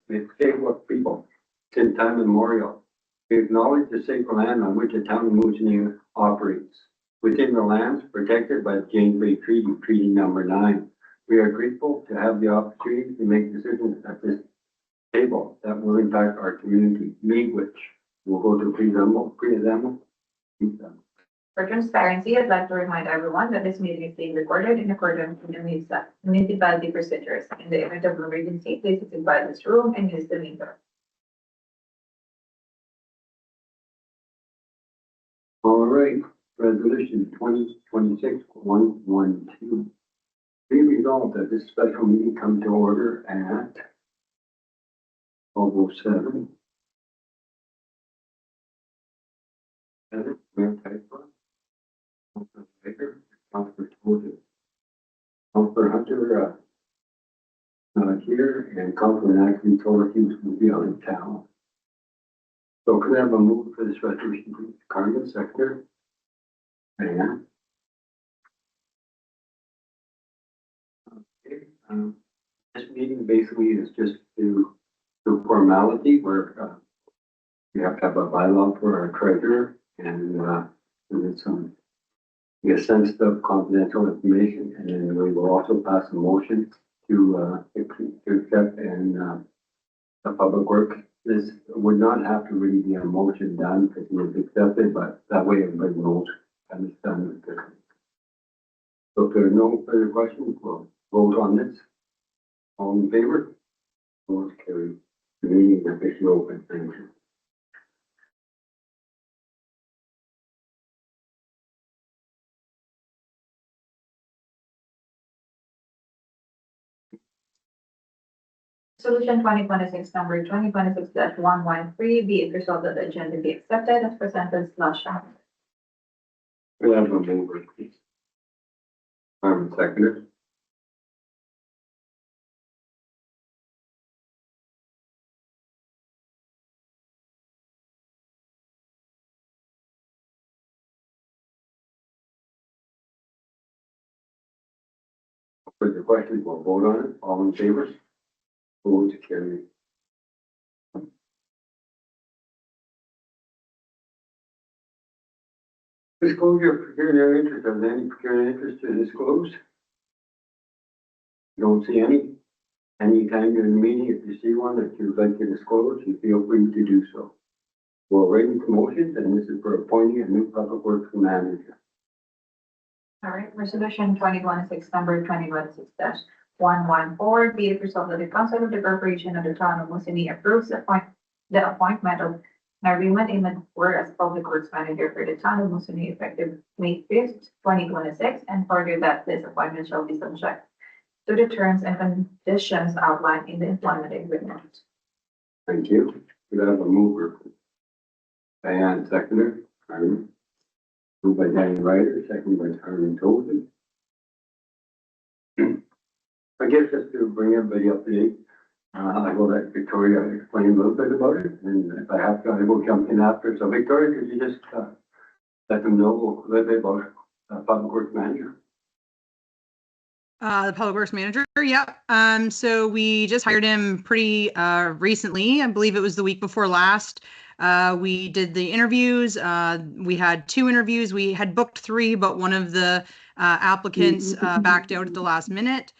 It's table of people since time immemorial. We acknowledge the sacred land on which the town of Moosonee operates. Within the lands protected by the James Bay Treaty, Treaty Number 9. We are grateful to have the opportunity to make decisions at this table that will impact our community, me which will go to preamble. For transparency, I'd like to remind everyone that this meeting is being recorded in accordance with the municipality procedures. In the event of emergency, please exit this room and use the main door. All right, resolution 2026-112. Be resolved that this special meeting come to order at 12:07. Councilor Hunter, not here, and Councilor actually told us he was going to be out of town. So could I have a move for this resolution, please? Carmen, secretary. Diane. Okay, this meeting basically is just to do formality where we have to have a bylaw for our treasurer and there's some sensitive confidential information, and then we will also pass a motion to accept and the public work. This would not have to really be a motion done because it was accepted, but that way everybody knows and it's done with the. So if there are no further questions, we'll vote on this. All in favor? Motion carried. The meeting is officially open. Thank you. Resolution 2026 number 2026-113 be it resolved that the agenda be accepted as presented /. We have a mover, please. Seconder. For the questions, we'll vote on it. All in favor? Vote to carry. Disclosure of pecuniary interest. Are there any pecuniary interest to disclose? You don't see any? Anytime during the meeting, if you see one that you'd like to disclose, you feel free to do so. We're ready for motions, and this is for appointing a new public works manager. All right, resolution 2026 number 2026-114 be it resolved that the council of the corporation of the town of Moosonee approves the appointment of Narima Imanpour as public works manager for the town of Moosonee effective May 5th, 2026, and further that this appointment shall be subject to the terms and conditions outlined in the employment agreement. Thank you. Could I have a mover? Diane, seconder. Carmen. Moved by Danny Ryder, seconded by Carmen Tolson. I guess just to bring everybody up to date, I will let Victoria explain a little bit about it, and if I have to, I will jump in after. So Victoria, could you just let them know a little bit about public works manager? The public works manager, yeah. So we just hired him pretty recently. I believe it was the week before last. We did the interviews. We had 2 interviews. We had booked 3, but one of the applicants backed out at the last minute.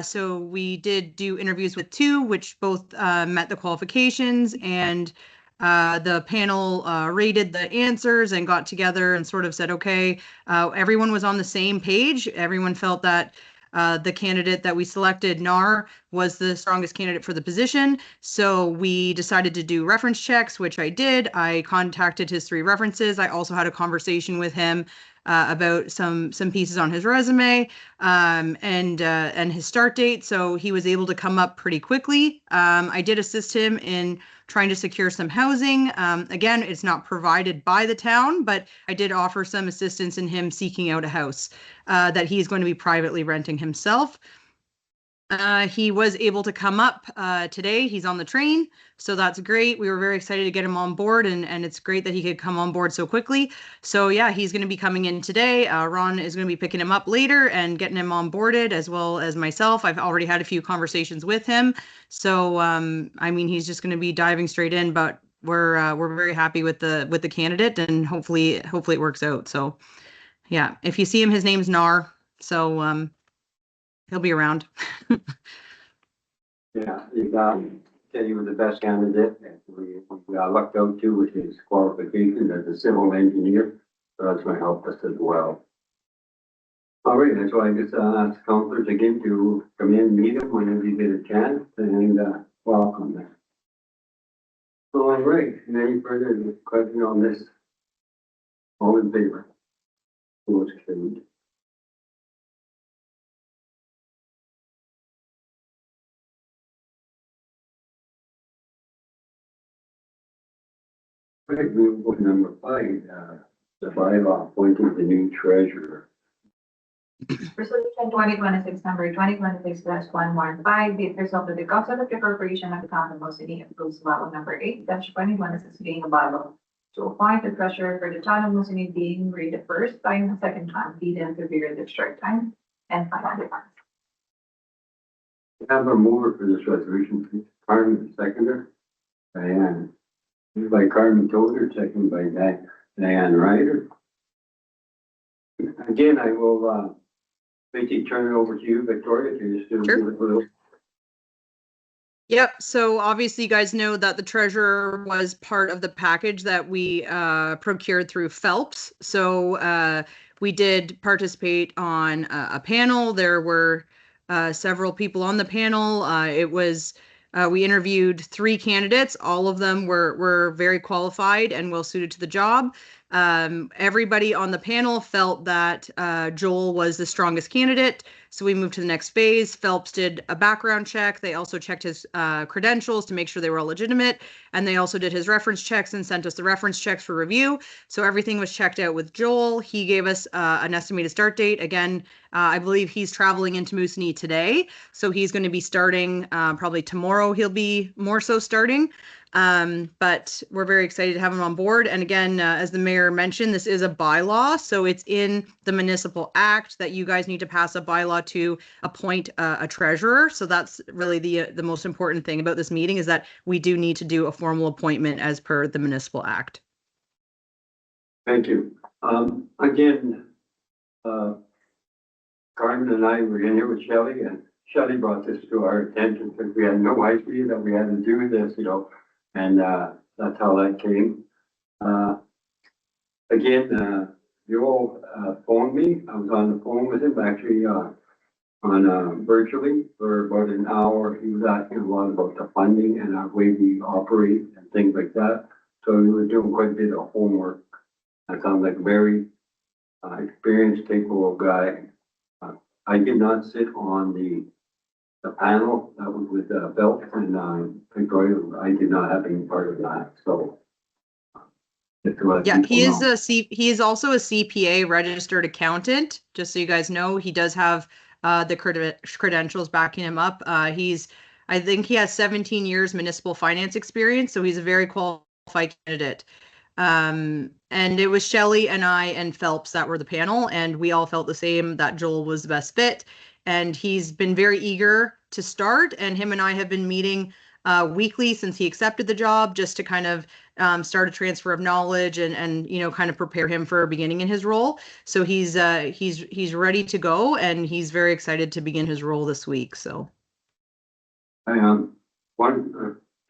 So we did do interviews with 2, which both met the qualifications, and the panel rated the answers and got together and sort of said, okay, everyone was on the same page. Everyone felt that the candidate that we selected, NAR, was the strongest candidate for the position. So we decided to do reference checks, which I did. I contacted his 3 references. I also had a conversation with him about some pieces on his resume and his start date. So he was able to come up pretty quickly. I did assist him in trying to secure some housing. Again, it's not provided by the town, but I did offer some assistance in him seeking out a house that he's going to be privately renting himself. He was able to come up today. He's on the train, so that's great. We were very excited to get him on board, and it's great that he could come on board so quickly. So yeah, he's going to be coming in today. Ron is going to be picking him up later and getting him onboarded, as well as myself. I've already had a few conversations with him, so I mean, he's just going to be diving straight in. But we're very happy with the candidate, and hopefully it works out. So yeah, if you see him, his name's Nar. So he'll be around. Yeah, said he was the best candidate, and we lucked out too with his qualifications as a civil engineer, so that's going to help us as well. All right, and so I just ask councilors again to come in, meet him whenever you get a chance, and welcome them. All right, any further question on this? All in favor? Motion carried. Right, we will go to number 5, the bylaw appointing the new treasurer. Resolution 2026 number 2026-115, be it resolved that the Council of the Corporation of the Town of Moosonee approves bylaw number 8-2026 being a bylaw to appoint the treasurer for the Town of Moosonee being read the first time, the second time, be then to be read the short time, and final time. Have a mover for this resolution, please. Carmen, seconder. Diane. Moved by Carmen Toder, second by Diane Ryder. Again, I will basically turn it over to you, Victoria, to just do Sure. a little. Yep. So obviously you guys know that the treasurer was part of the package that we procured through Phelps. So we did participate on a panel. There were several people on the panel. We interviewed 3 candidates. All of them were very qualified and well suited to the job. Everybody on the panel felt that Joel was the strongest candidate. So we moved to the next phase. Phelps did a background check. They also checked his credentials to make sure they were all legitimate. And they also did his reference checks and sent us the reference checks for review. So everything was checked out with Joel. He gave us an estimated start date. Again, I believe he's traveling into Moosonee today. So he's going to be starting probably tomorrow. He'll be more so starting. But we're very excited to have him on board. And again, as the mayor mentioned, this is a bylaw. So it's in the municipal act that you guys need to pass a bylaw to appoint a treasurer. So that's really the most important thing about this meeting, is that we do need to do a formal appointment as per the municipal act. Thank you. Again, Carmen and I were in here with Shelley, and Shelley brought this to our attention because we had no idea that we had to do this, and that's how that came. Again, Joel phoned me. I was on the phone with him actually on virtually for about an hour. He was asking a lot about the funding and our way we operate and things like that. So he was doing quite a bit of homework. I sound like a very experienced, capable guy. I did not sit on the panel that was with Phelps and Victoria. I did not have any part of that. So yeah, he is also a CPA registered accountant. Just so you guys know, he does have the credentials backing him up. I think he has 17 years municipal finance experience, so he's a very qualified candidate. And it was Shelley and I and Phelps that were the panel, and we all felt the same, that Joel was the best fit. And he's been very eager to start, and him and I have been meeting weekly since he accepted the job, just to kind of start a transfer of knowledge and kind of prepare him for beginning in his role. So he's ready to go, and he's very excited to begin his role this week. So a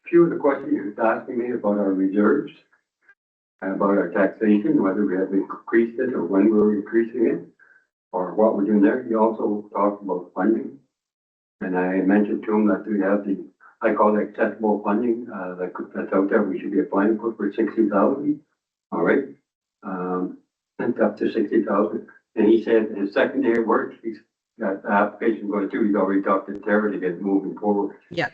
few of the questions he was asking me about our reserves, about our taxation, whether we have increased it or when we're increasing it, or what we're doing there. He also talked about funding, and I mentioned to him that we have I call it accessible funding that's out there. We should be applying for 60,000. All right, and up to 60,000. And he said his second day of work, he's got the application going through. He's already talked to Tara to get moving forward. yeah.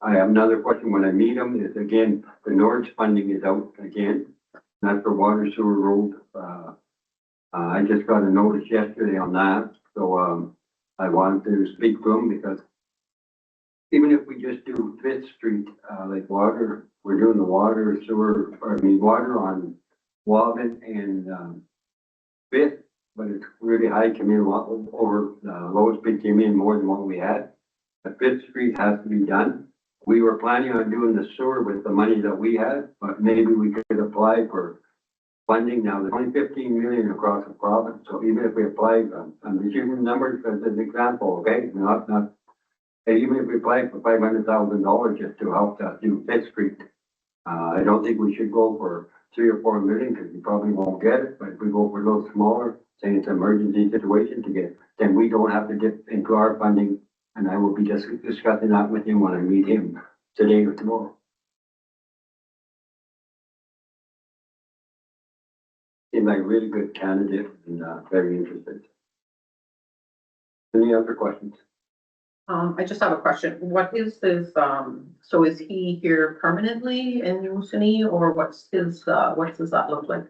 I have another question when I meet him is, again, the Norge funding is out again. That's for water sewer road. I just got a notice yesterday on that. So I wanted to speak to him because even if we just do Fifth Street, like water, we're doing the water, sewer, or I mean, water on Walden and, Fifth, but it's really high, came in a lot over, lowest bid came in more than what we had. The Fifth Street has to be done. We were planning on doing the sewer with the money that we had, but maybe we could apply for funding. Now, there's only 15 million across the province, so even if we apply, I'm just using numbers as an example, okay? Not, and even if we apply for $500,000 just to help do Fifth Street, I don't think we should go for 3 or 4 million because we probably won't get it. But if we go for a little smaller, saying it's an emergency situation to get, then we don't have to get into our funding. And I will be just discussing that with him when I meet him today or tomorrow. Seems like a really good candidate and very interested. Any other questions? I just have a question. What is his, so is he here permanently in Moosonee or what's what does that look like?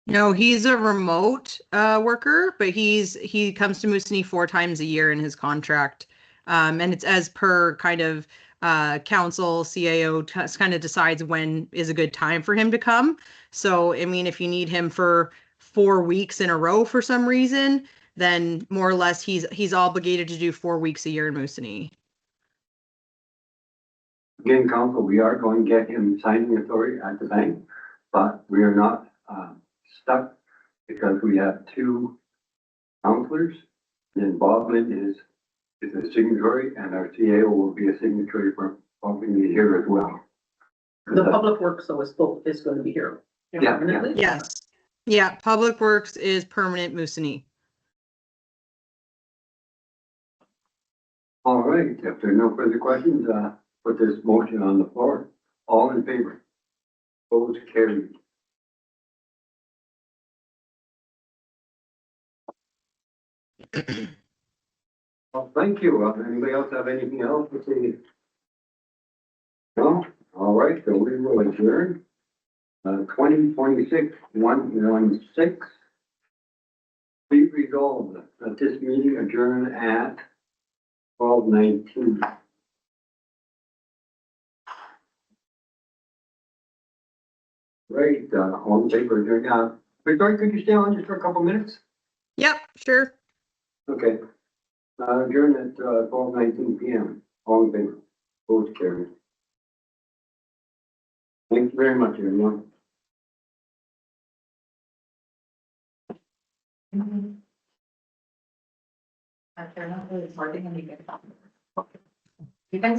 No, he's a remote worker, but he comes to Moosonee 4 times a year in his contract. And it's as per kind of council, CAO kind of decides when is a good time for him to come. So, I mean, if you need him for 4 weeks in a row for some reason, then more or less he's obligated to do 4 weeks a year in Moosonee. Again, council, we are going to get him signing authority at the bank, but we are not stuck because we have 2 counselors. And Bob Lynn is a signatory and our CAO will be a signatory for helping me here as well. The public works though is going to be here Yeah, permanently? Yes. Yeah, Public Works is permanent Moosonee. All right, if there are no further questions, put this motion on the floor. All in favor? Opposed, carried. Well, thank you. Anybody else have anything else to say? No? All right, so we will adjourn. 2026-116. Be resolved that this meeting adjourn at 12:19. Right, all in favor, adjourn. Victoria, could you stay on just for a couple minutes? Yep, sure. Okay. Adjourn at 12:19 p.m. All in favor. Opposed, carried. Thank you very much, everyone. After not really sorting and you get. You can